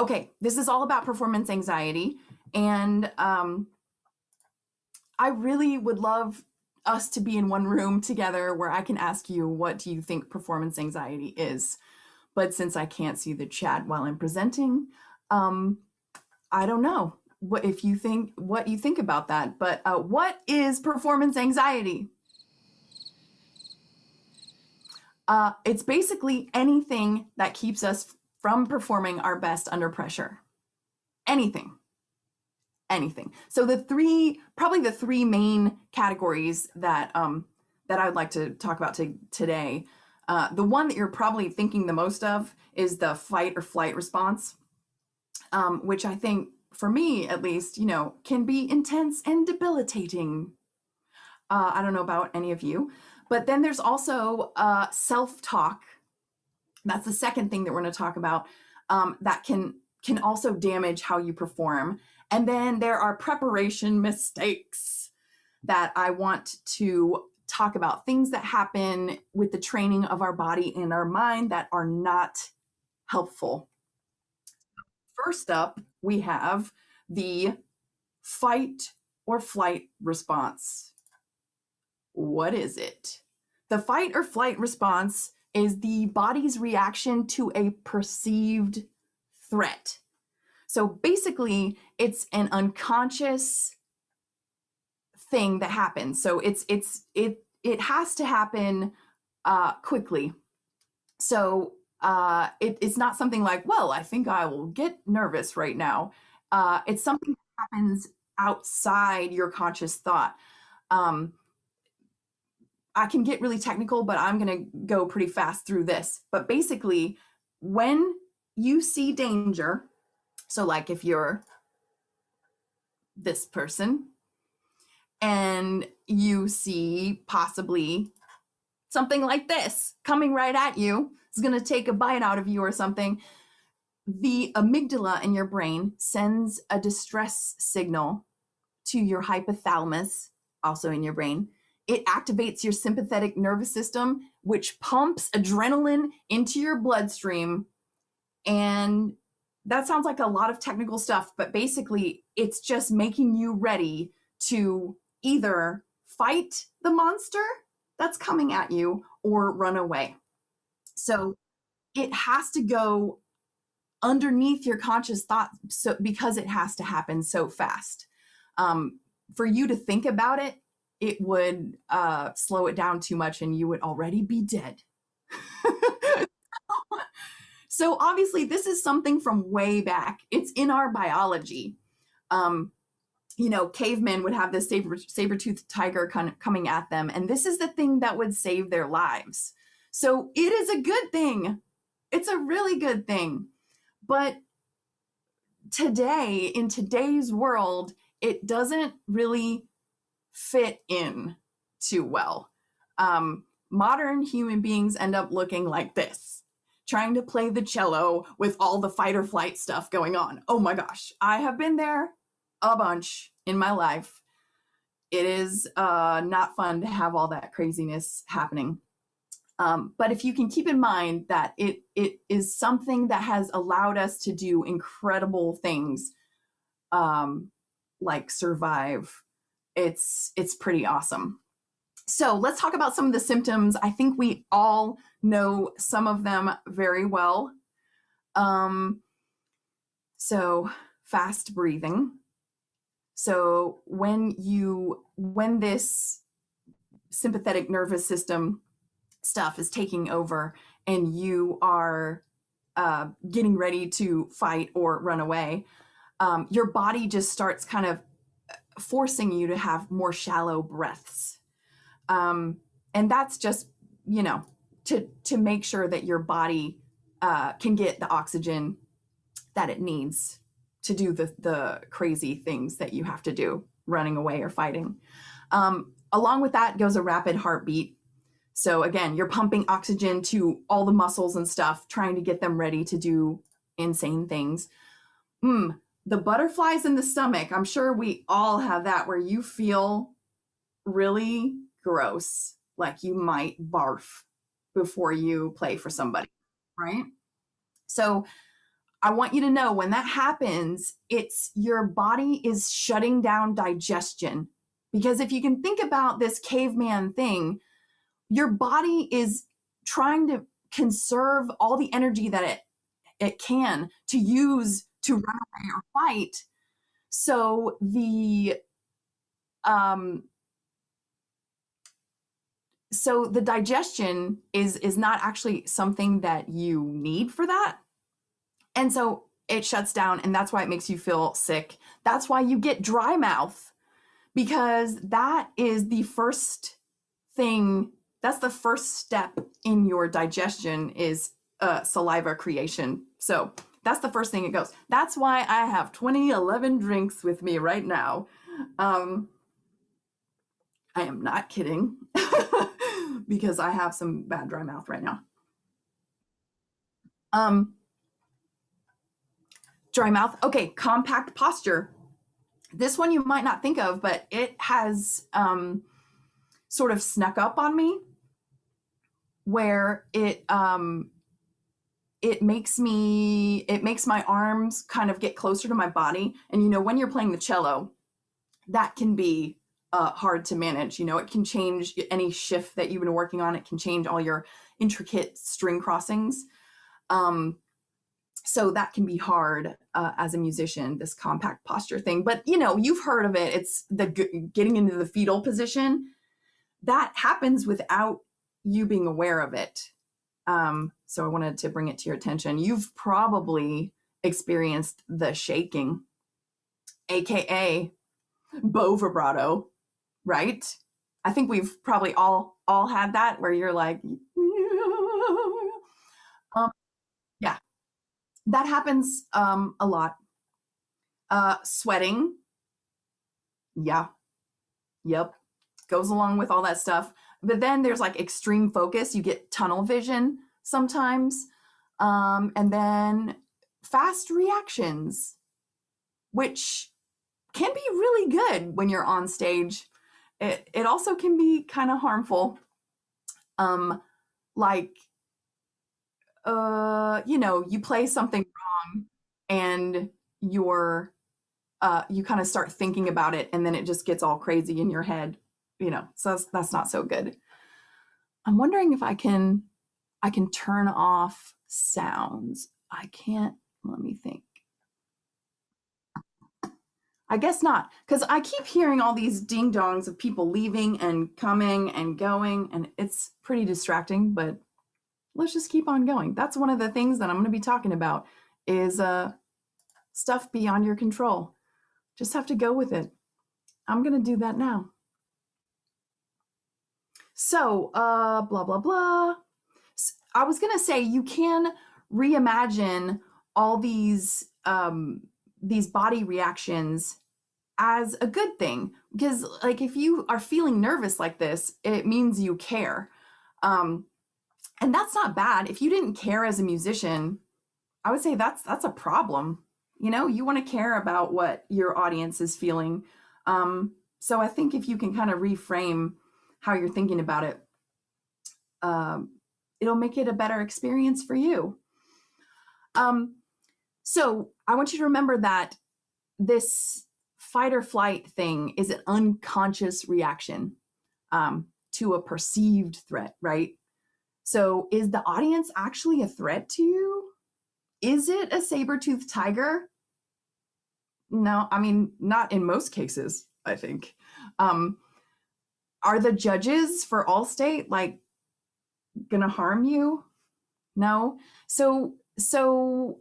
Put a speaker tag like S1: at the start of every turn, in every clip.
S1: Okay, this is all about performance anxiety. And I really would love us to be in one room together where I can ask you, what do you think performance anxiety is? But since I can't see the chat while I'm presenting, um, I don't know what you think about that. But what is performance anxiety? It's basically anything that keeps us from performing our best under pressure. Anything. So probably the three main categories that I would like to talk about today. The one that you're probably thinking the most of is the fight or flight response, which I think, for me at least, can be intense and debilitating. I don't know about any of you, but then there's also self-talk. That's the second thing that we're going to talk about, that can also damage how you perform. And then there are preparation mistakes that I want to talk about, things that happen with the training of our body and our mind that are not helpful. First up, we have the fight or flight response. What is it? The fight or flight response is the body's reaction to a perceived threat. So basically, it's an unconscious thing that happens. So it has to happen quickly. So it's not something like, well, I think I will get nervous right now. It's something that happens outside your conscious thought. I can get really technical, but I'm going to go pretty fast through this. But basically, when you see danger, so like if you're this person and you see possibly something like this coming right at you, it's going to take a bite out of you or something, the amygdala in your brain sends a distress signal to your hypothalamus, also in your brain. It activates your sympathetic nervous system, which pumps adrenaline into your bloodstream. And that sounds like a lot of technical stuff, but basically it's just making you ready to either fight the monster that's coming at you or run away. So it has to go underneath your conscious thought, so because it has to happen so fast. For you to think about it, it would slow it down too much and you would already be dead. So obviously this is something from way back. It's in our biology. Cavemen would have this saber-toothed tiger coming at them, and this is the thing that would save their lives. So it is a good thing. It's a really good thing. But today, in today's world, it doesn't really fit in too well. Modern human beings end up looking like this, trying to play the cello with all the fight or flight stuff going on. Oh my gosh, I have been there a bunch in my life. It is not fun to have all that craziness happening. But if you can keep in mind that it is something that has allowed us to do incredible things, like survive, it's pretty awesome. So let's talk about some of the symptoms. I think we all know some of them very well. So fast breathing. So when this sympathetic nervous system stuff is taking over and you are getting ready to fight or run away, your body just starts kind of forcing you to have more shallow breaths. And that's just, to make sure that your body can get the oxygen that it needs to do the crazy things that you have to do, running away or fighting. Along with that goes a rapid heartbeat. So again, you're pumping oxygen to all the muscles and stuff, trying to get them ready to do insane things. The butterflies in the stomach, I'm sure we all have that, where you feel really gross, like you might barf before you play for somebody, right? So I want you to know when that happens, it's your body is shutting down digestion. Because if you can think about this caveman thing, your body is trying to conserve all the energy that it can to use to run away or fight. So um the digestion is not actually something that you need for that. And so it shuts down, and that's why it makes you feel sick. That's why you get dry mouth, because that is the first thing, that's the first step in your digestion is saliva creation. So that's the first thing it goes. That's why I have 2011 drinks with me right now. I am not kidding because I have some bad dry mouth right now. Um, Dry mouth. Okay, compact posture. This one you might not think of, but it has sort of snuck up on me, where it makes my arms kind of get closer to my body. And when you're playing the cello, that can be hard to manage. It can change any shift that you've been working on. It can change all your intricate string crossings. So that can be hard as a musician, this compact posture thing. But you've heard of it. It's the getting into the fetal position. That happens without you being aware of it. So I wanted to bring it to your attention. You've probably experienced the shaking, aka bow vibrato, right? I think we've probably all had that, where you're like, yeah, that happens a lot. Sweating, yeah, yep, goes along with all that stuff. But then there's like extreme focus. You get tunnel vision sometimes. And then fast reactions, which can be really good when you're on stage. It also can be kind of harmful. Like, you play something wrong and you kind of start thinking about it, and then it just gets all crazy in your head, so that's not so good. I'm wondering if I can turn off sounds. I can't. Let me think. I guess not, because I keep hearing all these ding dongs of people leaving and coming and going, and it's pretty distracting, but let's just keep on going. That's one of the things that I'm going to be talking about is stuff beyond your control. Just have to go with it. I'm going to do that now. So, blah, blah, blah. I was going to say you can reimagine all these body reactions as a good thing, because like if you are feeling nervous like this, it means you care. And that's not bad. If you didn't care as a musician, I would say that's a problem. You want to care about what your audience is feeling. So I think if you can kind of reframe how you're thinking about it, it'll make it a better experience for you. So I want you to remember that this fight or flight thing is an unconscious reaction to a perceived threat, right? So is the audience actually a threat to you? Is it a saber-toothed tiger? No, I mean, not in most cases, I think. Are the judges for Allstate like gonna harm you? No. So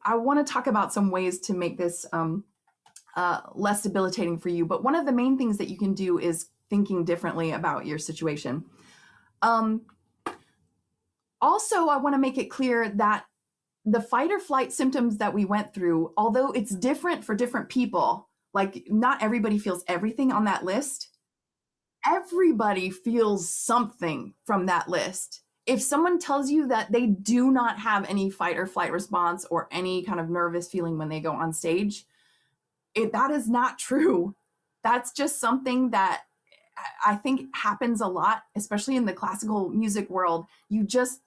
S1: I want to talk about some ways to make this less debilitating for you. But one of the main things that you can do is thinking differently about your situation. Also, I want to make it clear that the fight or flight symptoms that we went through, although it's different for different people, like not everybody feels everything on that list. Everybody feels something from that list. If someone tells you that they do not have any fight or flight response or any kind of nervous feeling when they go on stage, that is not true. That's just something that I think happens a lot, especially in the classical music world. You just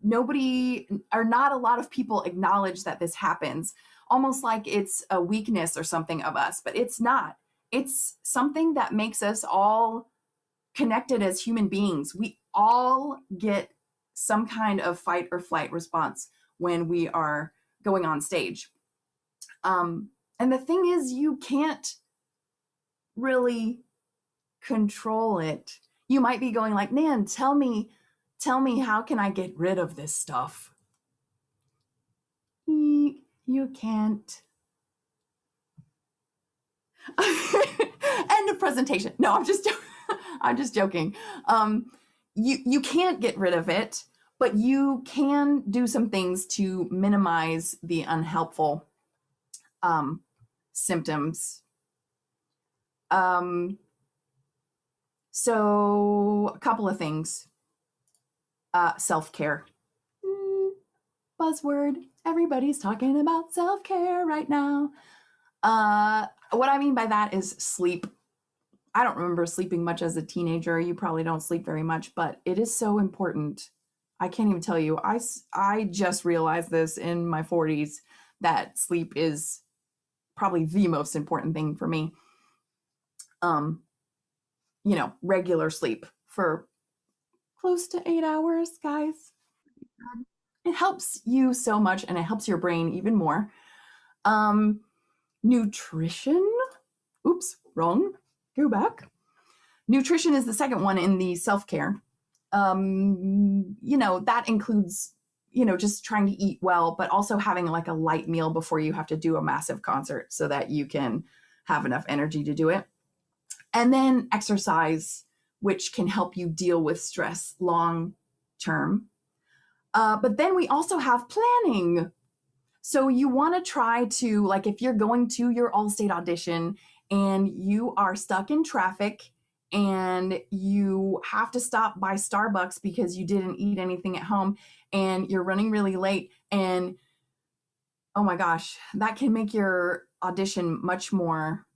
S1: nobody or not a lot of people acknowledge that this happens, almost like it's a weakness or something of us, but it's not. It's something that makes us all connected as human beings. We all get some kind of fight or flight response when we are going on stage. And the thing is, you can't really control it. You might be going like, Nan, tell me, how can I get rid of this stuff? You can't. End of presentation. No, I'm just joking. You can't get rid of it, but you can do some things to minimize the unhelpful symptoms. So a couple of things. Self-care. Buzzword. Everybody's talking about self-care right now. What I mean by that is sleep. I don't remember sleeping much as a teenager. You probably don't sleep very much, but it is so important. I can't even tell you. I just realized this in my 40s that sleep is probably the most important thing for me. Regular sleep for close to 8 hours, guys. It helps you so much and it helps your brain even more. Nutrition. Oops, wrong. Go back. Nutrition is the second one in the self-care. That includes, just trying to eat well, but also having like a light meal before you have to do a massive concert so that you can have enough energy to do it. And then exercise, which can help you deal with stress long term. But then we also have planning. So you want to try to, like, if you're going to your Allstate audition and you are stuck in traffic and you have to stop by Starbucks because you didn't eat anything at home and you're running really late, and oh my gosh, that can make your audition much more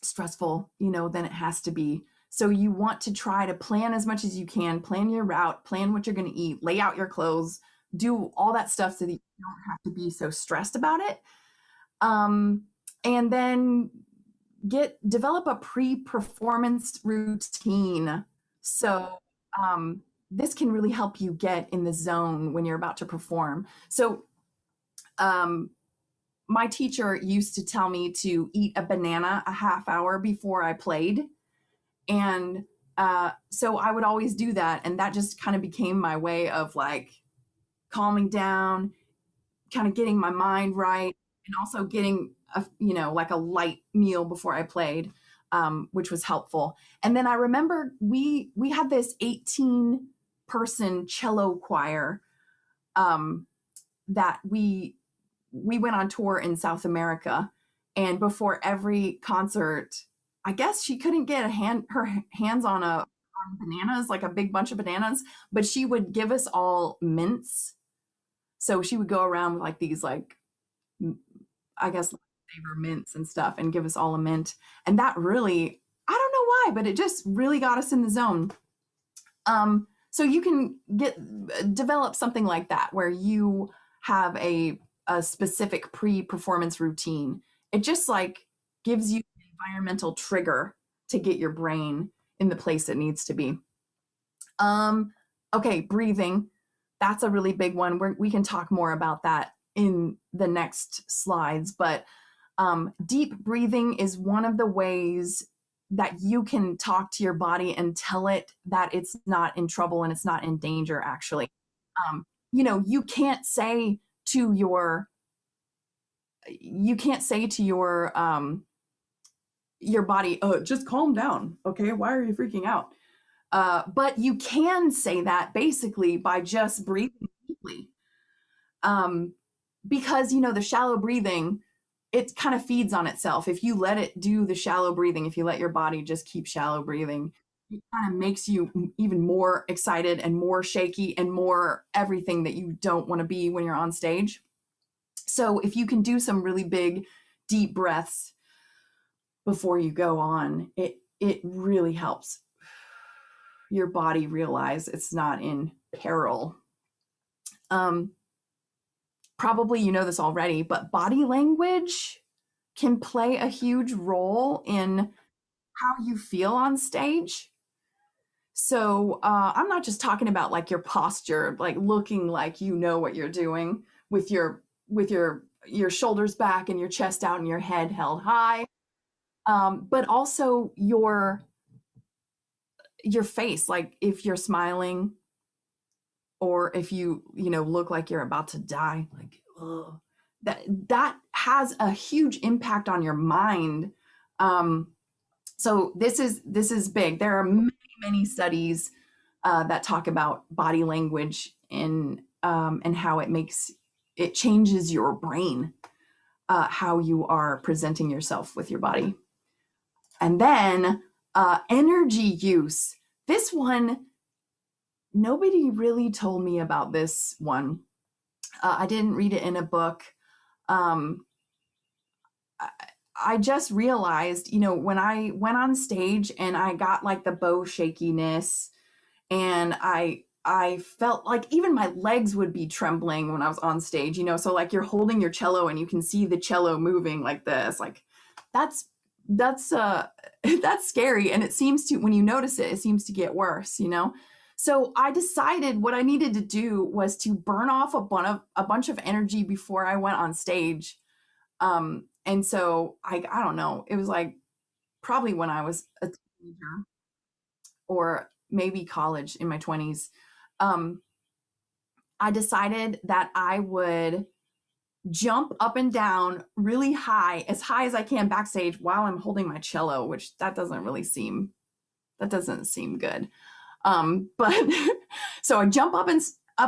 S1: stressful, than it has to be. So you want to try to plan as much as you can, plan your route, plan what you're going to eat, lay out your clothes, do all that stuff so that you don't have to be so stressed about it. And then develop a pre-performance routine. So this can really help you get in the zone when you're about to perform. So my teacher used to tell me to eat a banana a half hour before I played. And so I would always do that. And that just kind of became my way of like calming down, kind of getting my mind right, and also getting like a light meal before I played, which was helpful. And then I remember we had this 18-person cello choir that we went on tour in South America, and before every concert, I guess she couldn't get her hands on bananas, like a big bunch of bananas, but she would give us all mints. So she would go around with like these, like, I guess, flavor mints and stuff and give us all a mint. And that really, I don't know why, but it just really got us in the zone. So you can develop something like that where you have a specific pre-performance routine. It just like gives you an environmental trigger to get your brain in the place it needs to be. Okay, breathing. That's a really big one. We can talk more about that in the next slides, but deep breathing is one of the ways that you can talk to your body and tell it that it's not in trouble and it's not in danger, actually. You can't say to your body, just calm down, okay? Why are you freaking out? But you can say that basically by just breathing deeply. Because, the shallow breathing, it kind of feeds on itself. If you let it do the shallow breathing, if you let your body just keep shallow breathing, it kind of makes you even more excited and more shaky and more everything that you don't want to be when you're on stage. So if you can do some really big, deep breaths before you go on, it really helps your body realize it's not in peril. Um, Probably you know this already, but body language can play a huge role in how you feel on stage. So I'm not just talking about like your posture, like looking like you know what you're doing with your shoulders back and your chest out and your head held high, but also your face, like if you're smiling or if you know look like you're about to die, like ugh, that has a huge impact on your mind. Um, so this is big. There are many studies that talk about body language and how it changes your brain, how you are presenting yourself with your body. And then energy use. This one, nobody really told me about this one. I didn't read it in a book. Um, I just realized, when I went on stage and I got like the bow shakiness, and I felt like even my legs would be trembling when I was on stage, so like you're holding your cello and you can see the cello moving like this, like that's that's scary, and it seems to, when you notice it seems to get worse. So I decided what I needed to do was to burn off a bunch of energy before I went on stage. And so I don't know, it was like probably when I was a teenager or maybe college in my 20s. um, I decided that I would jump up and down really high, as high as I can backstage while I'm holding my cello, which that doesn't seem good. But so I jump up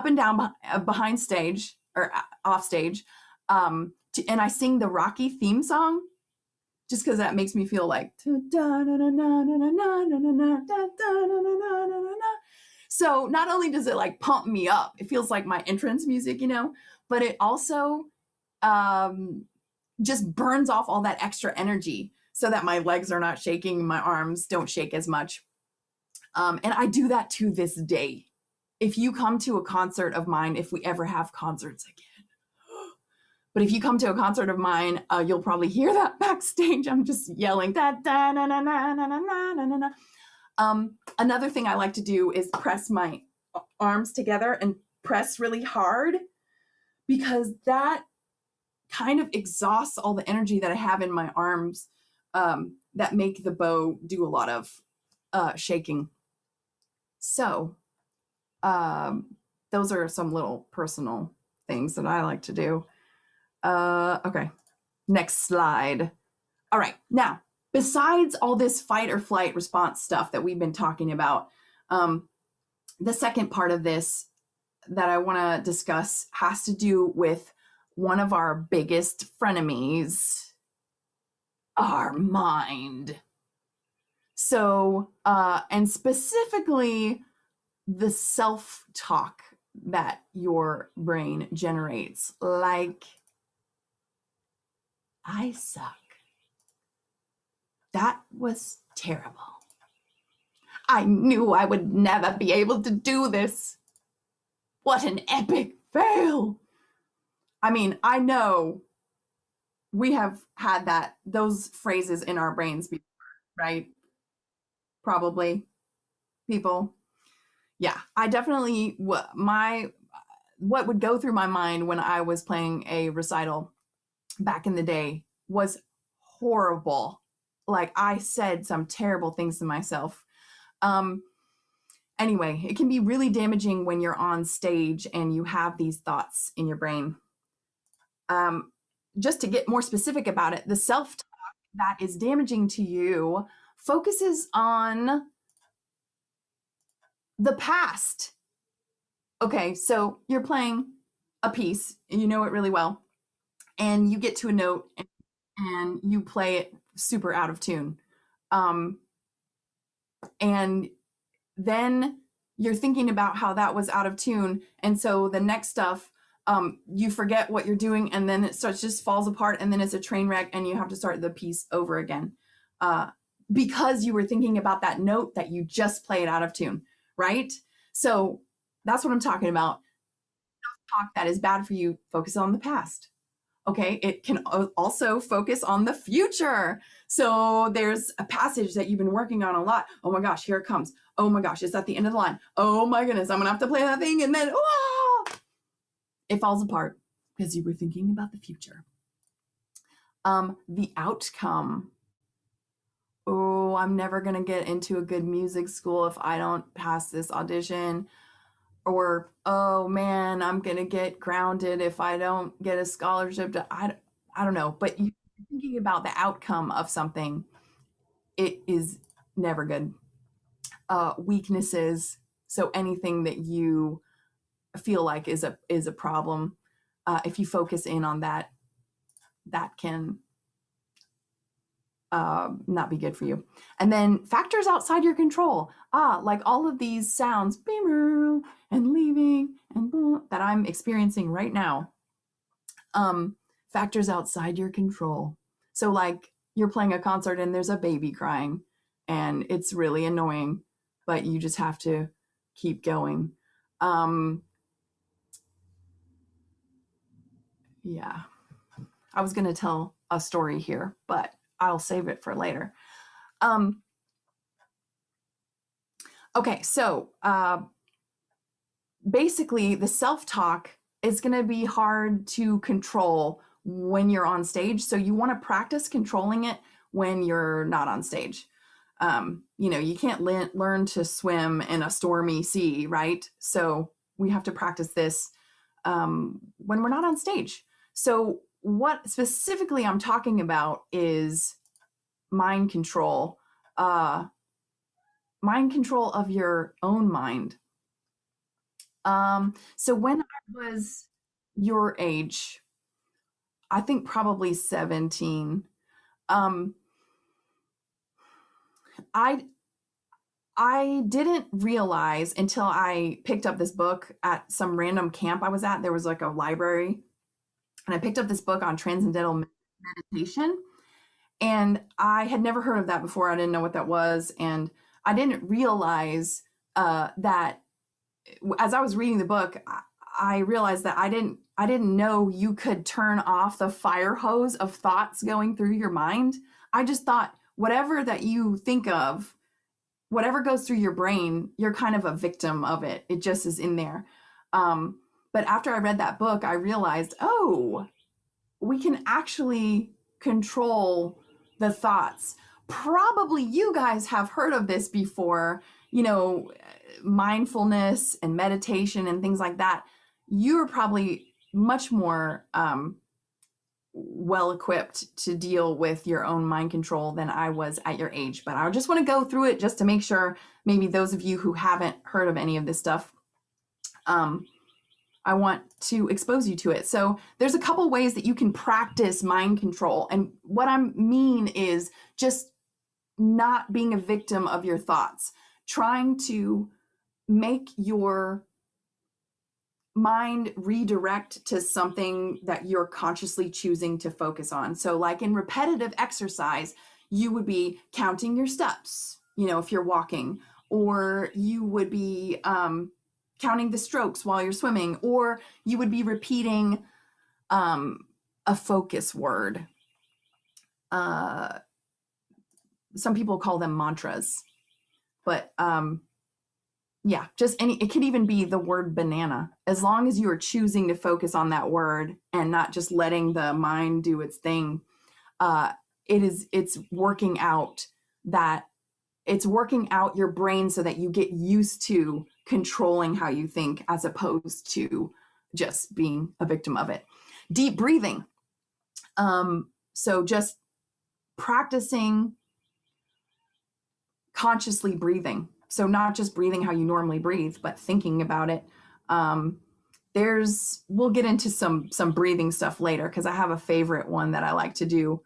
S1: and down behind stage or off stage, and I sing the Rocky theme song just because that makes me feel like. So not only does it like pump me up, it feels like my entrance music, but it also um, just burns off all that extra energy so that my legs are not shaking, my arms don't shake as much. And I do that to this day. If you come to a concert of mine, if we ever have concerts again, but if you come to a concert of mine, you'll probably hear that backstage. I'm just yelling da da na na na na na na na na. Another thing I like to do is press my arms together and press really hard, because that kind of exhausts all the energy that I have in my arms, that make the bow do a lot of shaking. So those are some little personal things that I like to do. Okay, next slide. All right, now, besides all this fight or flight response stuff that we've been talking about, the second part of this that I want to discuss has to do with one of our biggest frenemies, our mind. So, and specifically the self-talk that your brain generates, like, I suck. That was terrible. I knew I would never be able to do this. What an epic fail. I mean, I know we have had those phrases in our brains before, right? Probably, people. Yeah, I definitely, what would go through my mind when I was playing a recital back in the day was horrible. Like, I said some terrible things to myself. Anyway, it can be really damaging when you're on stage and you have these thoughts in your brain. Just to get more specific about it, the self-talk that is damaging to you focuses on the past. Okay, so you're playing a piece and you know it really well, and you get to a note and you play it super out of tune. And then you're thinking about how that was out of tune. And so the next stuff, you forget what you're doing, and then it just falls apart, and then it's a train wreck, and you have to start the piece over again. Because you were thinking about that note that you just played out of tune, right? So that's what I'm talking about. self-talk that is bad for you, focus on the past. Okay, it can also focus on the future. So there's a passage that you've been working on a lot. Oh my gosh, here it comes. Oh my gosh, it's at the end of the line. Oh my goodness, I'm gonna have to play that thing, and then it falls apart because you were thinking about the future. The outcome. Oh, I'm never gonna get into a good music school if I don't pass this audition. Or, oh man, I'm gonna get grounded if I don't get a scholarship to, I don't know, but you thinking about the outcome of something, it is never good. Weaknesses, so anything that you feel like is a problem, if you focus in on that, that can not be good for you. And then factors outside your control. Like all of these sounds, beamer and leaving and boom, that I'm experiencing right now. Factors outside your control. So like you're playing a concert and there's a baby crying and it's really annoying, but you just have to keep going. Yeah, I was going to tell a story here, but I'll save it for later. Okay, so basically the self-talk is going to be hard to control when you're on stage. So you want to practice controlling it when you're not on stage. You can't learn to swim in a stormy sea, right? So we have to practice this when we're not on stage. So what specifically I'm talking about is mind control of your own mind. So when I was your age, I think probably 17, I didn't realize until I picked up this book at some random camp I was at. There was like a library, and I picked up this book on transcendental meditation. And I had never heard of that before. I didn't know what that was. And I didn't realize that as I was reading the book, I realized that I didn't know you could turn off the fire hose of thoughts going through your mind. I just thought whatever that you think of, whatever goes through your brain, you're kind of a victim of it. It just is in there. But after I read that book, I realized, oh, we can actually control the thoughts. Probably you guys have heard of this before, mindfulness and meditation and things like that. You're probably much more well equipped to deal with your own mind control than I was at your age. But I just want to go through it just to make sure maybe those of you who haven't heard of any of this stuff, I want to expose you to it. So there's a couple ways that you can practice mind control. And what I mean is just not being a victim of your thoughts, trying to make your mind redirect to something that you're consciously choosing to focus on. So like in repetitive exercise, you would be counting your steps, if you're walking, or you would be counting the strokes while you're swimming, or you would be repeating a focus word. Some people call them mantras, but yeah, it could even be the word banana. As long as you are choosing to focus on that word and not just letting the mind do its thing, it's working out your brain so that you get used to controlling how you think as opposed to just being a victim of it. Deep breathing. So just practicing consciously breathing. So not just breathing how you normally breathe, but thinking about it. We'll get into some breathing stuff later because I have a favorite one that I like to do.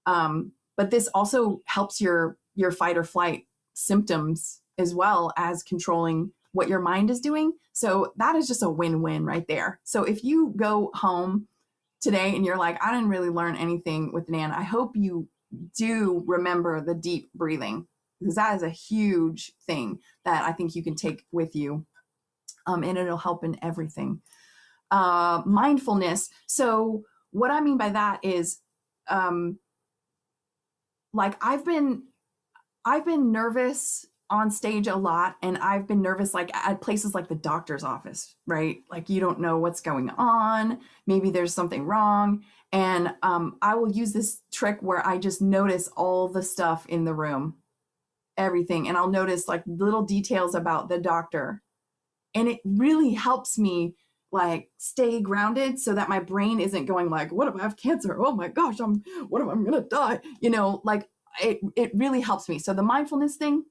S1: But this also helps your fight or flight symptoms as well as controlling what your mind is doing. So that is just a win-win right there. So if you go home today and you're like, I didn't really learn anything with Nan, I hope you do remember the deep breathing, because that is a huge thing that I think you can take with you, and it'll help in everything. mindfulness. So what I mean by that is, like I've been nervous on stage a lot, and I've been nervous like at places like the doctor's office, right? Like you don't know what's going on. Maybe there's something wrong. And I will use this trick where I just notice all the stuff in the room, everything. And I'll notice like little details about the doctor. And it really helps me like stay grounded so that my brain isn't going like, what if I have cancer? Oh my gosh, what if I'm gonna die? Like it really helps me. So the mindfulness thing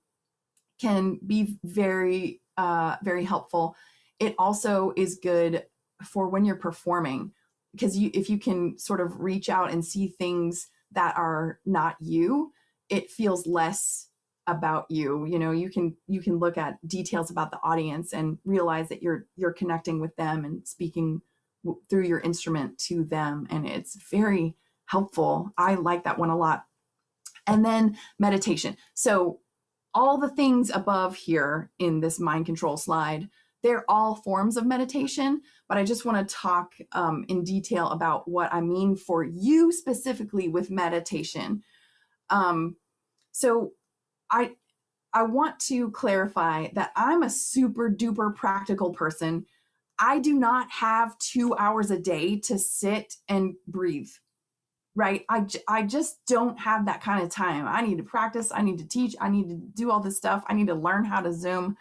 S1: can be very, very helpful. It also is good for when you're performing, because if you can sort of reach out and see things that are not you, it feels less about you. You can look at details about the audience and realize that you're connecting with them and speaking through your instrument to them, and it's very helpful. I like that one a lot. And then meditation. So all the things above here in this mind control slide, they're all forms of meditation, but I just want to talk in detail about what I mean for you specifically with meditation. So I want to clarify that I'm a super duper practical person. I do not have 2 hours a day to sit and breathe, right? I just don't have that kind of time. I need to practice. I need to teach. I need to do all this stuff. I need to learn how to Zoom.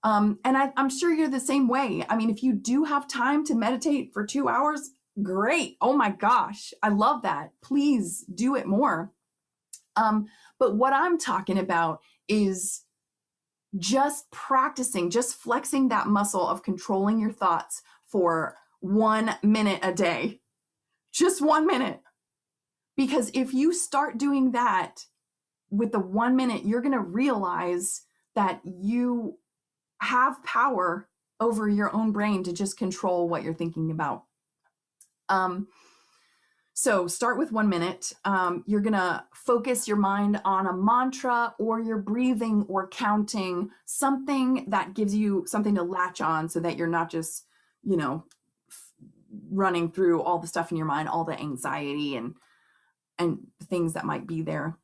S1: And I'm sure you're the same way. I mean, if you do have time to meditate for 2 hours, great. Oh my gosh, I love that. Please do it more. But what I'm talking about is just practicing, just flexing that muscle of controlling your thoughts for 1 minute a day. Just 1 minute. Because if you start doing that with the 1 minute, you're going to realize that you have power over your own brain to just control what you're thinking about. So start with 1 minute. You're going to focus your mind on a mantra, or your breathing, or counting, something that gives you something to latch on so that you're not just, running through all the stuff in your mind, all the anxiety and things that might be there.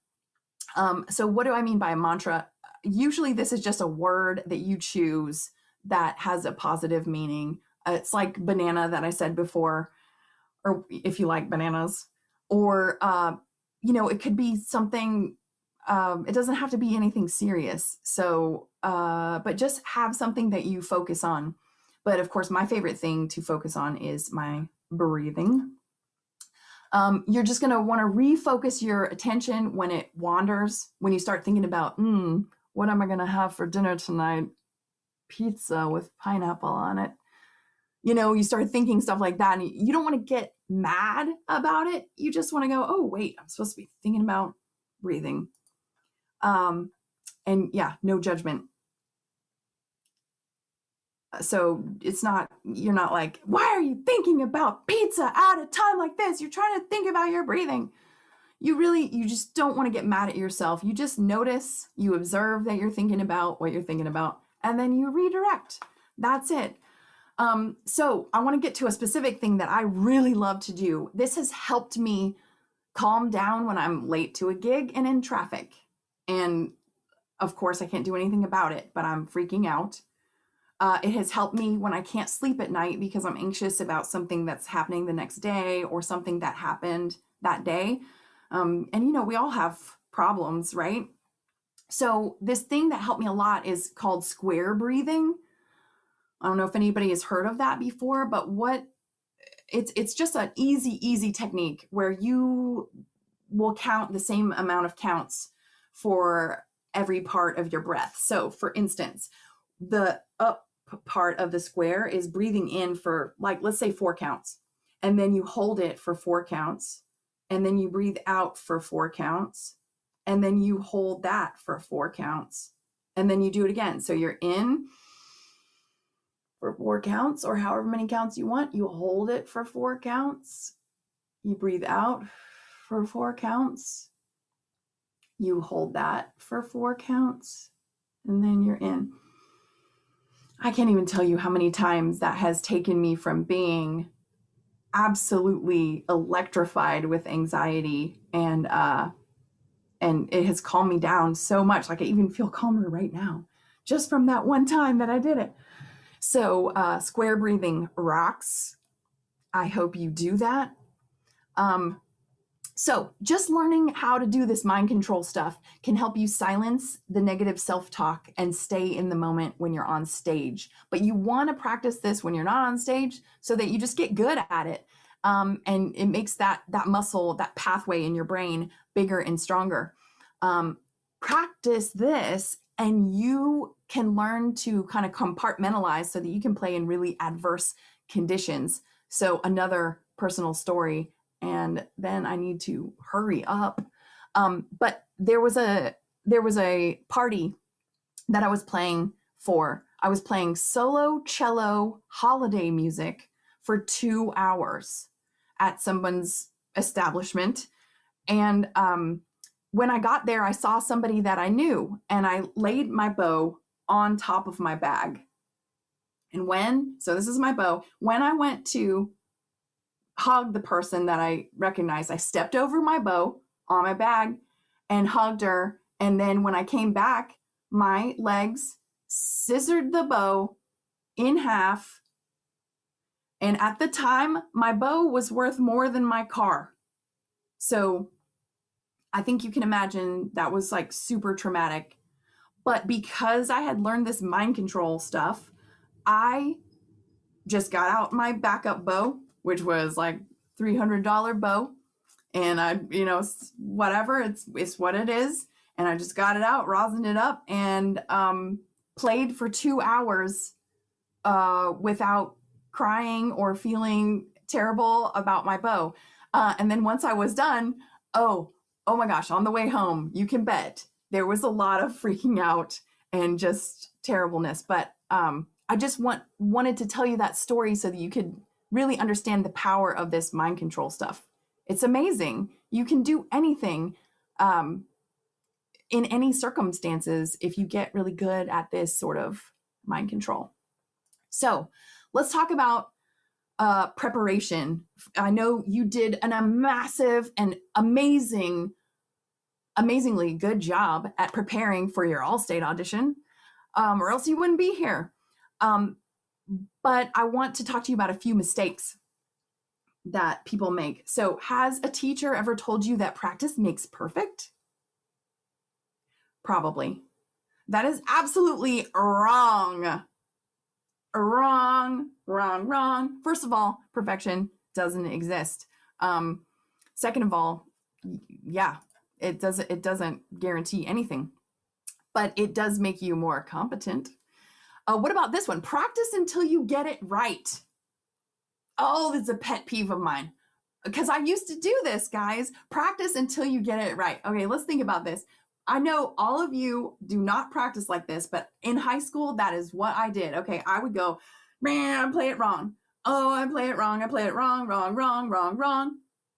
S1: So what do I mean by a mantra? Usually this is just a word that you choose that has a positive meaning. It's like banana that I said before, or if you like bananas, or, it could be something, it doesn't have to be anything serious. So, but just have something that you focus on. But of course, my favorite thing to focus on is my breathing. You're just going to want to refocus your attention when it wanders, when you start thinking about, what am I going to have for dinner tonight? Pizza with pineapple on it. You start thinking stuff like that, and you don't want to get mad about it. You just want to go, oh, wait, I'm supposed to be thinking about breathing. And yeah, no judgment. So you're not like, why are you thinking about pizza at a time like this? You're trying to think about your breathing. You just don't want to get mad at yourself. You just notice, you observe that you're thinking about what you're thinking about, and then you redirect. That's it. So I want to get to a specific thing that I really love to do. This has helped me calm down when I'm late to a gig and in traffic. And of course, I can't do anything about it, but I'm freaking out. It has helped me when I can't sleep at night because I'm anxious about something that's happening the next day, or something that happened that day. And we all have problems, right? So this thing that helped me a lot is called square breathing. I don't know if anybody has heard of that before, but it's just an easy technique where you will count the same amount of counts for every part of your breath. So for instance, the up part of the square is breathing in for, like, let's say 4 counts, and then you hold it for 4 counts, and then you breathe out for 4 counts, and then you hold that for 4 counts, and then you do it again. So you're in for 4 counts, or however many counts you want. You hold it for 4 counts. You breathe out for 4 counts. You hold that for 4 counts, and then you're in. I can't even tell you how many times that has taken me from being absolutely electrified with anxiety, and it has calmed me down so much. Like I even feel calmer right now just from that one time that I did it. So square breathing rocks. I hope you do that. So just learning how to do this mind control stuff can help you silence the negative self-talk and stay in the moment when you're on stage. But you want to practice this when you're not on stage so that you just get good at it. And it makes that muscle, that pathway in your brain bigger and stronger. Practice this and you can learn to kind of compartmentalize so that you can play in really adverse conditions. So another personal story, and then I need to hurry up. But there was a party that I was playing for. I was playing solo cello holiday music for 2 hours at someone's establishment. And when I got there, I saw somebody that I knew, and I laid my bow on top of my bag. And so this is my bow. When I went to hug the person that I recognized, I stepped over my bow on my bag and hugged her. And then when I came back, my legs scissored the bow in half. And at the time, my bow was worth more than my car. So I think you can imagine that was like super traumatic. But because I had learned this mind control stuff, I just got out my backup bow, which was like $300 bow. And I, whatever, it's what it is. And I just got it out, rosined it up, and played for 2 hours without crying or feeling terrible about my bow. And then once I was done, oh my gosh, on the way home, you can bet there was a lot of freaking out and just terribleness. But I just wanted to tell you that story so that you could really understand the power of this mind control stuff. It's amazing. You can do anything in any circumstances if you get really good at this sort of mind control. So let's talk about preparation. I know you did a massive and amazingly good job at preparing for your All-State audition, or else you wouldn't be here. But I want to talk to you about a few mistakes that people make. So has a teacher ever told you that practice makes perfect? Probably. That is absolutely wrong. Wrong. First of all, perfection doesn't exist. Second of all, yeah, it doesn't guarantee anything, but it does make you more competent. What about this one? Practice until you get it right. Oh, that's a pet peeve of mine because I used to do this, guys. Practice until you get it right. Okay, let's think about this. I know all of you do not practice like this, but in high school, that is what I did. Okay, I would go, man, I play it wrong. Oh, I play it wrong. I play it wrong.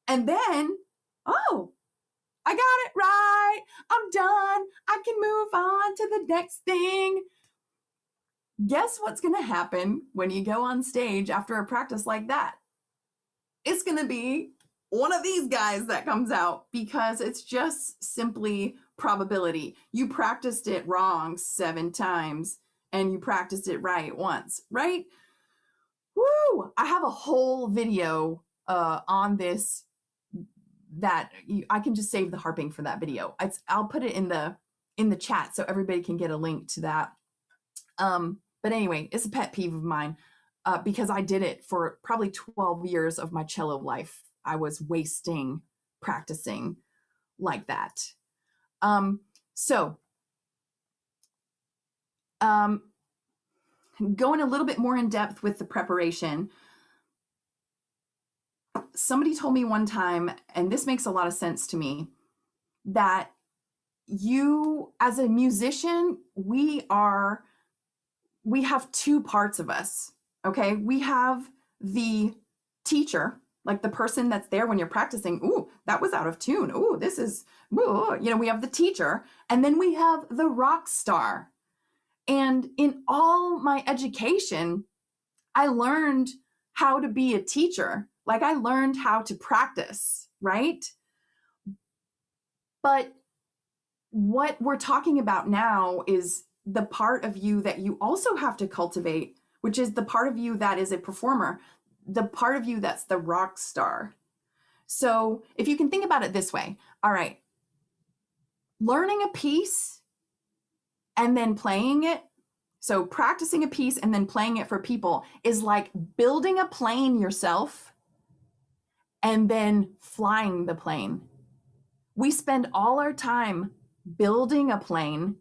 S1: And then, oh, I got it right. I'm done. I can move on to the next thing. Guess what's going to happen when you go on stage after a practice like that? It's going to be one of these guys that comes out because it's just simply probability. You practiced it wrong 7 times and you practiced it right once, right? Woo! I have a whole video on this that I can just save the harping for that video. I'll put it in the chat so everybody can get a link to that. But anyway, it's a pet peeve of mine because I did it for probably 12 years of my cello life. I was wasting practicing like that. So going a little bit more in depth with the preparation, somebody told me one time, and this makes a lot of sense to me, that you, as a musician, we have 2 parts of us, okay? We have the teacher, like the person that's there when you're practicing. Ooh, that was out of tune. Ooh, this is, ooh, we have the teacher. And then we have the rock star. And in all my education, I learned how to be a teacher. Like I learned how to practice, right? But what we're talking about now is the part of you that you also have to cultivate, which is the part of you that is a performer, the part of you that's the rock star. So if you can think about it this way, all right, learning a piece and then playing it, so practicing a piece and then playing it for people is like building a plane yourself and then flying the plane. We spend all our time building a plane,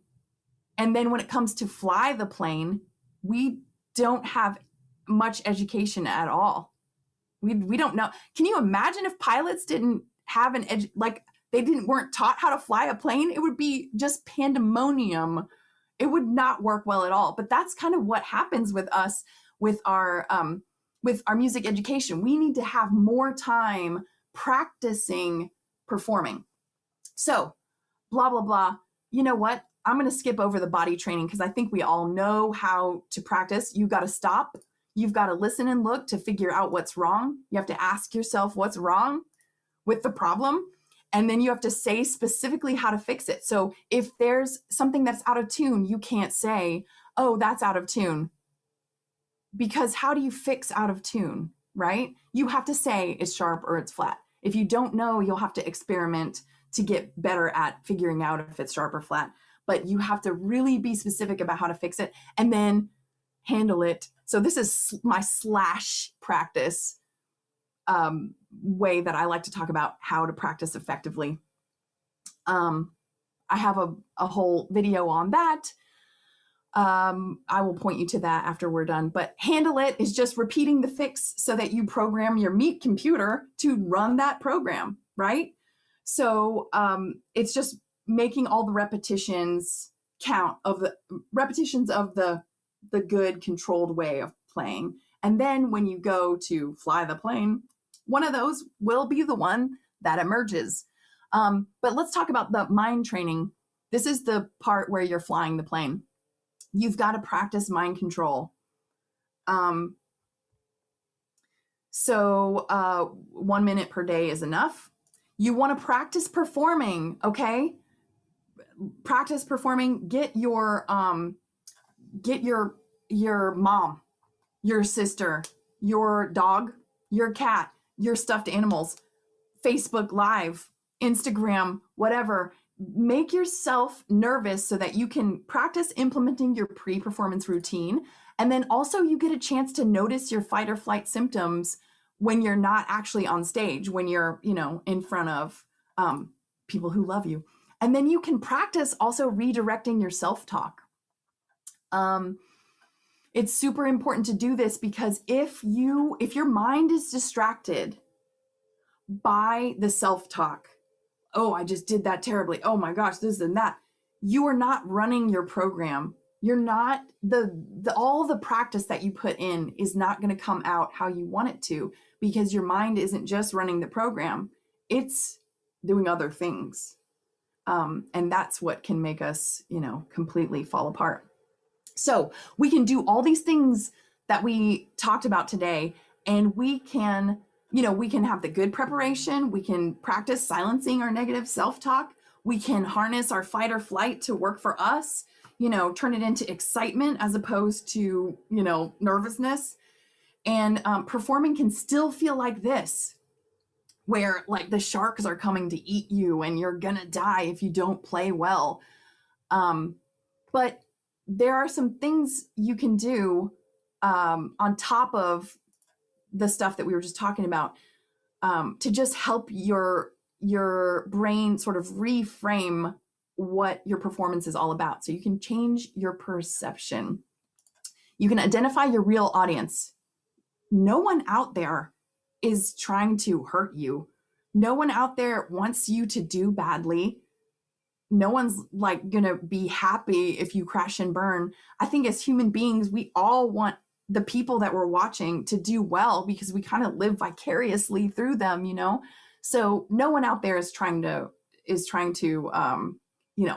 S1: and then when it comes to fly the plane, we don't have much education at all. We don't know. Can you imagine if pilots didn't have weren't taught how to fly a plane? It would be just pandemonium. It would not work well at all. But that's kind of what happens with us with our music education. We need to have more time practicing performing. So, blah, blah, blah. You know what? I'm going to skip over the body training because I think we all know how to practice. You got to stop. You've got to listen and look to figure out what's wrong. You have to ask yourself what's wrong with the problem. And then you have to say specifically how to fix it. So if there's something that's out of tune, you can't say, oh, that's out of tune. Because how do you fix out of tune, right? You have to say it's sharp or it's flat. If you don't know, you'll have to experiment to get better at figuring out if it's sharp or flat. But you have to really be specific about how to fix it and then handle it. So this is my slash practice way that I like to talk about how to practice effectively. I have a whole video on that. I will point you to that after we're done. But handle it is just repeating the fix so that you program your meat computer to run that program, right? So it's just making all the repetitions count of the repetitions of the good controlled way of playing. And then when you go to fly the plane, one of those will be the one that emerges. But let's talk about the mind training. This is the part where you're flying the plane. You've got to practice mind control. So 1 minute per day is enough. You want to practice performing, okay? Practice performing. Get your mom, your sister, your dog, your cat, your stuffed animals, Facebook Live, Instagram, whatever. Make yourself nervous so that you can practice implementing your pre-performance routine. And then also you get a chance to notice your fight or flight symptoms when you're not actually on stage, when you're, in front of people who love you. And then you can practice also redirecting your self-talk. It's super important to do this because if your mind is distracted by the self-talk, oh, I just did that terribly, oh my gosh, this and that, you are not running your program. You're not, all the practice that you put in is not going to come out how you want it to, because your mind isn't just running the program, it's doing other things. And that's what can make us, completely fall apart. So we can do all these things that we talked about today, and we can have the good preparation. We can practice silencing our negative self-talk. We can harness our fight or flight to work for us, turn it into excitement as opposed to, nervousness. And performing can still feel like this, where like the sharks are coming to eat you and you're gonna die if you don't play well. But there are some things you can do on top of the stuff that we were just talking about to just help your brain sort of reframe what your performance is all about. So you can change your perception. You can identify your real audience. No one out there is trying to hurt you. No one out there wants you to do badly. No one's like gonna be happy if you crash and burn. I think as human beings, we all want the people that we're watching to do well because we kind of live vicariously through them, So no one out there is trying to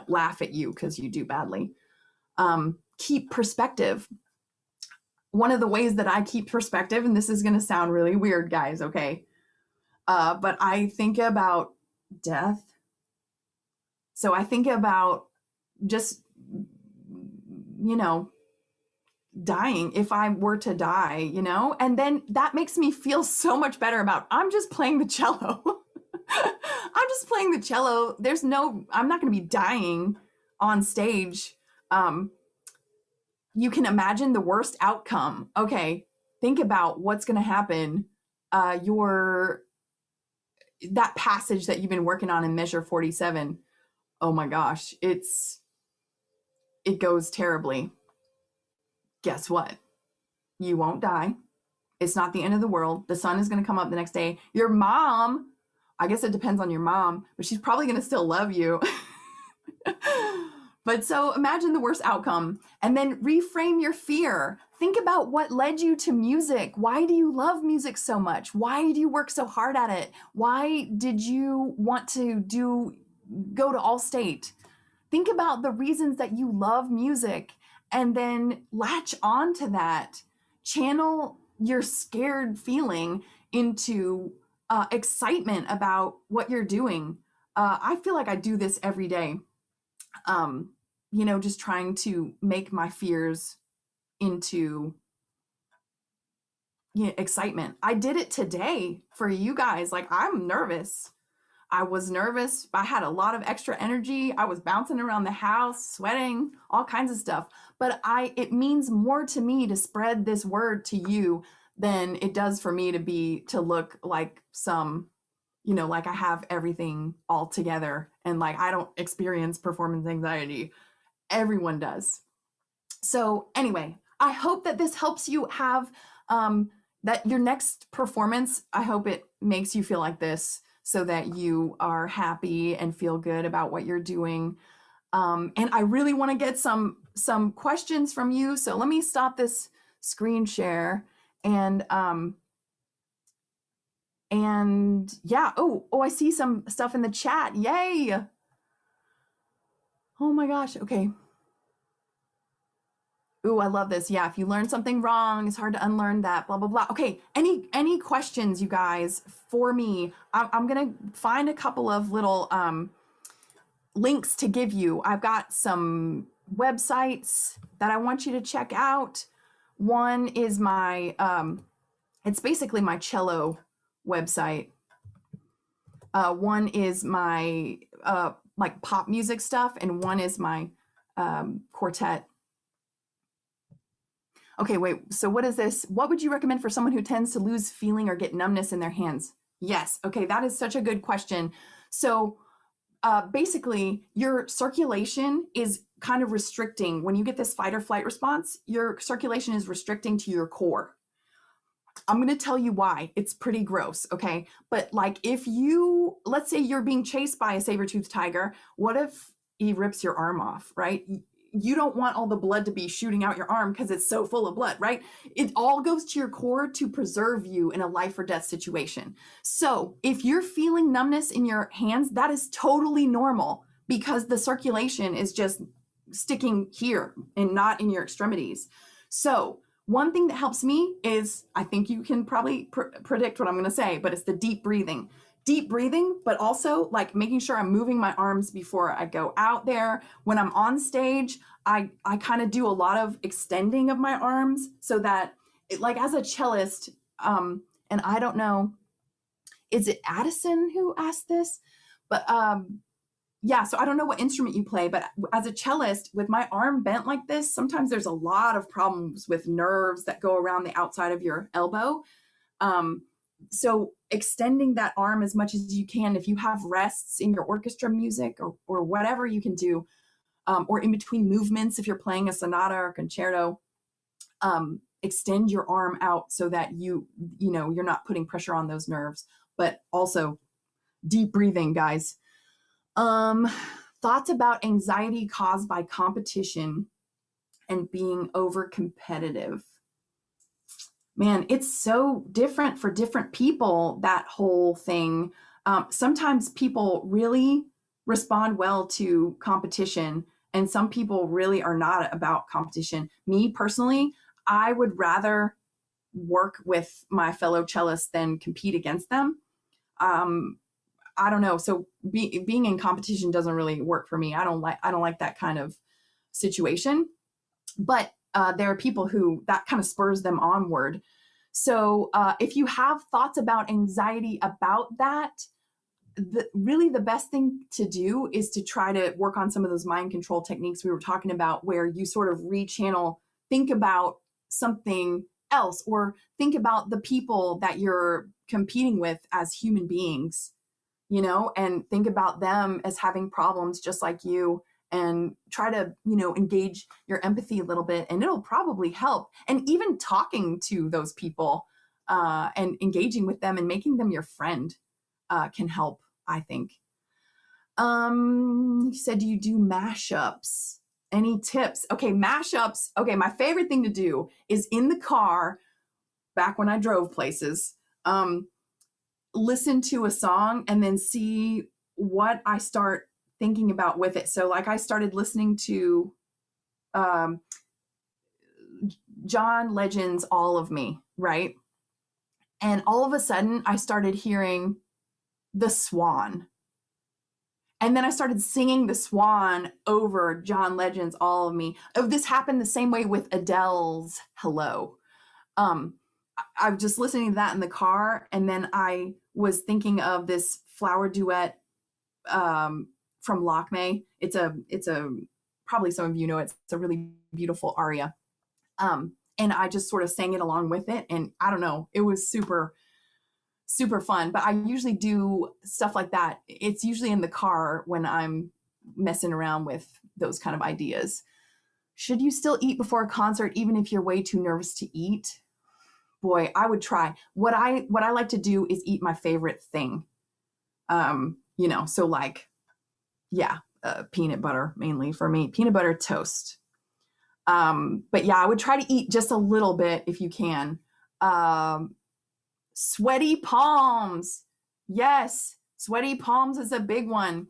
S1: laugh at you because you do badly. keep perspective. One of the ways that I keep perspective, and this is going to sound really weird, guys, okay? But I think about death. So I think about just, dying, if I were to die, and then that makes me feel so much better about, I'm just playing the cello. I'm just playing the cello. I'm not going to be dying on stage. You can imagine the worst outcome. Okay, think about what's going to happen. That passage that you've been working on in Measure 47. Oh my gosh, it goes terribly. Guess what? You won't die. It's not the end of the world. The sun is going to come up the next day. Your mom, I guess it depends on your mom, but she's probably going to still love you. But so imagine the worst outcome and then reframe your fear. Think about what led you to music. Why do you love music so much? Why do you work so hard at it? Why did you want to go to Allstate? Think about the reasons that you love music and then latch on to that. Channel your scared feeling into excitement about what you're doing. I feel like I do this every day. Just trying to make my fears into excitement. I did it today for you guys. Like, I'm nervous. I was nervous. I had a lot of extra energy. I was bouncing around the house, sweating, all kinds of stuff. But it means more to me to spread this word to you than it does for me to look like like I have everything all together and like I don't experience performance anxiety. Everyone does. So anyway, I hope that this helps you have that your next performance, I hope it makes you feel like this so that you are happy and feel good about what you're doing. And I really want to get some questions from you. So let me stop this screen share and yeah, oh, I see some stuff in the chat. Yay. Oh my gosh. Okay. Ooh, I love this. Yeah, if you learn something wrong, it's hard to unlearn that, blah, blah, blah. Okay, any questions, you guys, for me? I'm going to find a couple of little links to give you. I've got some websites that I want you to check out. One is my, it's basically my cello website. One is my like pop music stuff, and one is my quartet. Okay, wait, so what is this? What would you recommend for someone who tends to lose feeling or get numbness in their hands? Yes, okay, that is such a good question. So basically, your circulation is kind of restricting. When you get this fight or flight response, your circulation is restricting to your core. I'm going to tell you why. It's pretty gross, okay? But like let's say you're being chased by a saber-toothed tiger, what if he rips your arm off, right? You don't want all the blood to be shooting out your arm because it's so full of blood, right? It all goes to your core to preserve you in a life or death situation. So if you're feeling numbness in your hands, that is totally normal because the circulation is just sticking here and not in your extremities. So one thing that helps me is, I think you can probably predict what I'm going to say, but it's the deep breathing. Deep breathing, but also like making sure I'm moving my arms before I go out there. When I'm on stage, I kind of do a lot of extending of my arms so that like as a cellist, and I don't know, is it Addison who asked this? But yeah, so I don't know what instrument you play, but as a cellist with my arm bent like this, sometimes there's a lot of problems with nerves that go around the outside of your elbow. So extending that arm as much as you can, if you have rests in your orchestra music or whatever you can do, or in between movements, if you're playing a sonata or concerto, extend your arm out so that you're not putting pressure on those nerves, but also deep breathing, guys. Thoughts about anxiety caused by competition and being over competitive. Man, it's so different for different people, that whole thing. Sometimes people really respond well to competition And some people really are not about competition. Me personally, I would rather work with my fellow cellists than compete against them. Um, I don't know. So being in competition doesn't really work for me. I don't like that kind of situation. But there are people who that kind of spurs them onward. So if you have thoughts about anxiety about that, really the best thing to do is to try to work on some of those mind control techniques we were talking about, where you sort of rechannel, think about something else, or think about the people that you're competing with as human beings, you know, and think about them as having problems just like you, and try to, you know, engage your empathy a little bit, and it'll probably help. And even talking to those people and engaging with them and making them your friend can help, I think. You said, do you do mashups? Any tips? Okay, mashups. Okay, my favorite thing to do is in the car, back when I drove places, listen to a song and then see what I start thinking about with it. So like I started listening to John Legend's All of Me, right? And all of a sudden I started hearing The Swan. And then I started singing The Swan over John Legend's All of Me. Oh, this happened the same way with Adele's Hello. I was just listening to that in the car, and then I was thinking of this flower duet from Lakme. It's a probably some of you know it. It's a really beautiful aria. And I just sort of sang it along with it, and I don't know, it was super fun. But I usually do stuff like that. It's usually in the car when I'm messing around with those kind of ideas. Should you still eat before a concert even if you're way too nervous to eat? Boy, I would try. What I like to do is eat my favorite thing. You know, so like, yeah, peanut butter mainly for me, peanut butter toast. But yeah, I would try to eat just a little bit if you can. Sweaty palms. Yes, sweaty palms is a big one.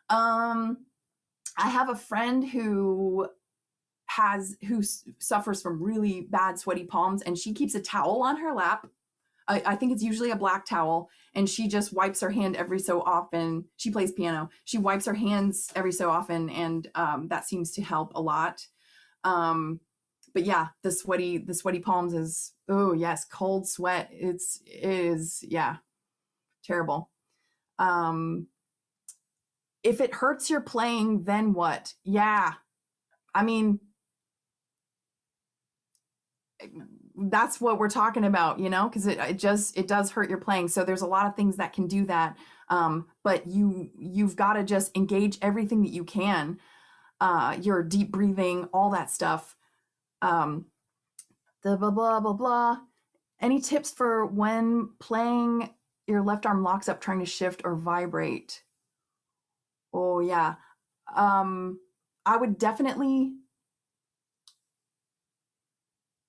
S1: I have a friend who suffers from really bad sweaty palms, and she keeps a towel on her lap. I think it's usually a black towel, and she just wipes her hand every so often. She plays piano. She wipes her hands every so often, and that seems to help a lot. But yeah, the sweaty palms is, oh yes, cold sweat. It is, yeah, terrible. If it hurts your playing, then what? Yeah, I mean, that's what we're talking about, you know, because it does hurt your playing. So there's a lot of things that can do that. But you've got to just engage everything that you can. Your deep breathing, all that stuff. The blah blah blah blah. Any tips for when playing your left arm locks up trying to shift or vibrate? Oh yeah. I would definitely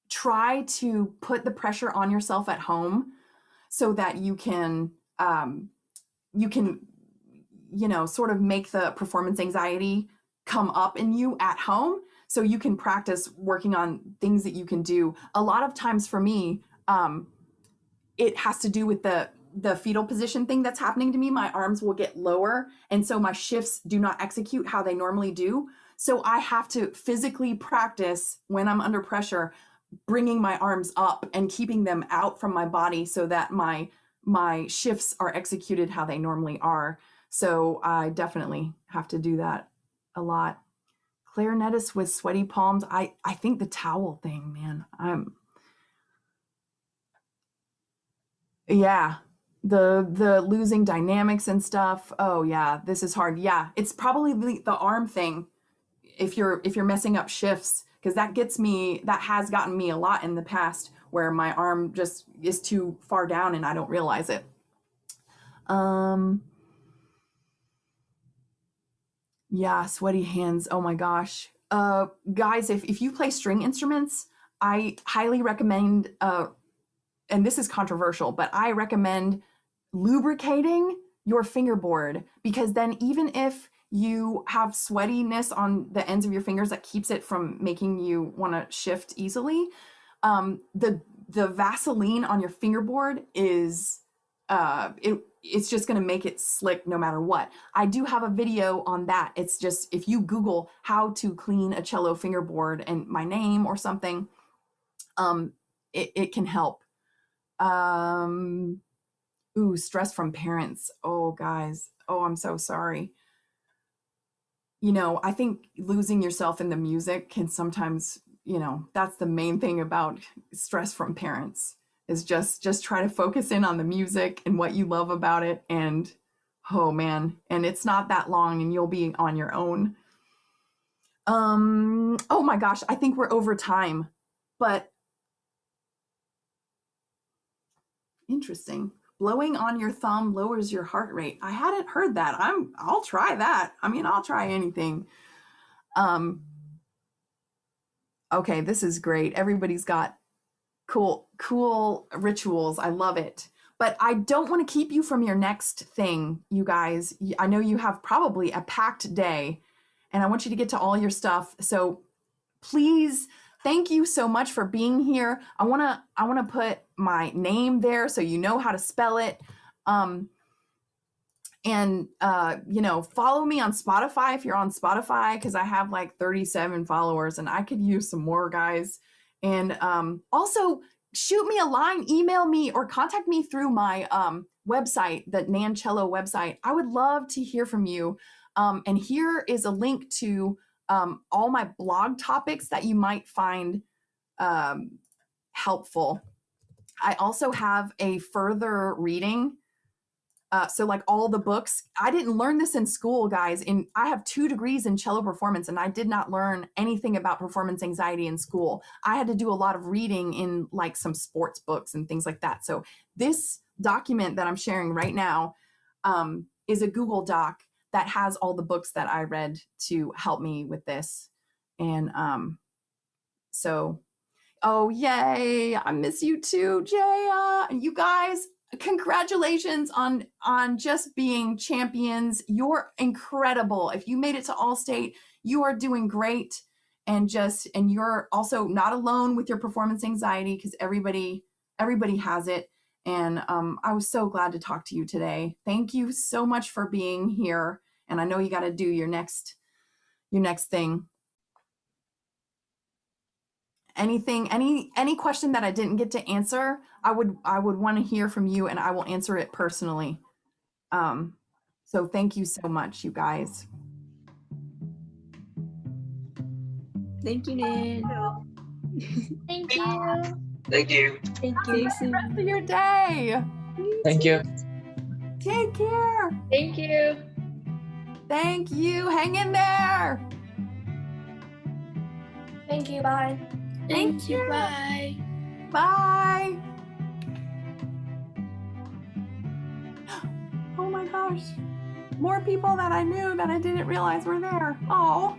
S1: try to put the pressure on yourself at home so that you can you know, sort of make the performance anxiety come up in you at home, so you can practice working on things that you can do. A lot of times for me, it has to do with the fetal position thing that's happening to me. My arms will get lower, and so my shifts do not execute how they normally do. So I have to physically practice when I'm under pressure, bringing my arms up and keeping them out from my body so that my shifts are executed how they normally are. So I definitely have to do that a lot. Clarinetist with sweaty palms. I think the towel thing, man. Yeah. The losing dynamics and stuff. Oh yeah, this is hard. Yeah, it's probably the arm thing. If you're messing up shifts, because that has gotten me a lot in the past, where my arm just is too far down and I don't realize it. Yeah, sweaty hands. Oh my gosh. Guys, if you play string instruments, I highly recommend, and this is controversial, but I recommend lubricating your fingerboard, because then even if you have sweatiness on the ends of your fingers that keeps it from making you want to shift easily, the Vaseline on your fingerboard is it's just going to make it slick no matter what. I do have a video on that. It's just, if you Google how to clean a cello fingerboard and my name or something, it can help. Stress from parents. Oh, guys. Oh, I'm so sorry. You know, I think losing yourself in the music can sometimes, you know, that's the main thing about stress from parents, is just try to focus in on the music and what you love about it. And oh man, and it's not that long and you'll be on your own. Oh my gosh, I think we're over time, but interesting. Blowing on your thumb lowers your heart rate. I hadn't heard that. I'll try that. I mean, I'll try anything. Okay, this is great. Everybody's got cool rituals. I love it. But I don't want to keep you from your next thing, you guys. I know you have probably a packed day, and I want you to get to all your stuff. So please, thank you so much for being here. I want to put my name there so you know how to spell it. And you know, follow me on Spotify if you're on Spotify, because I have like 37 followers and I could use some more, guys. And also shoot me a line, email me, or contact me through my website, the Nan Cello website. I would love to hear from you. And here is a link to all my blog topics that you might find helpful. I also have a further reading. So like all the books, I didn't learn this in school, guys. I have 2 degrees in cello performance, and I did not learn anything about performance anxiety in school. I had to do a lot of reading in like some sports books and things like that. So this document that I'm sharing right now is a Google Doc that has all the books that I read to help me with this. And so, oh, yay. I miss you too, Jaya. And you guys, congratulations on just being champions. You're incredible. If you made it to All-State, you are doing great. And you're also not alone with your performance anxiety, because everybody has it. And I was so glad to talk to you today. Thank you so much for being here. And I know you got to do your next thing. Anything, any question that I didn't get to answer, I would want to hear from you, and I will answer it personally. So thank you so much, you guys.
S2: Thank you, Nan.
S3: Thank you.
S4: Thank you.
S2: Thank you.
S1: Have the rest of your day.
S4: Thank you.
S1: Take care.
S3: Thank you.
S1: Thank you. Hang in there.
S3: Thank you. Bye.
S2: Thank you. Bye.
S1: Bye. Oh my gosh. More people that I knew that I didn't realize were there. Oh.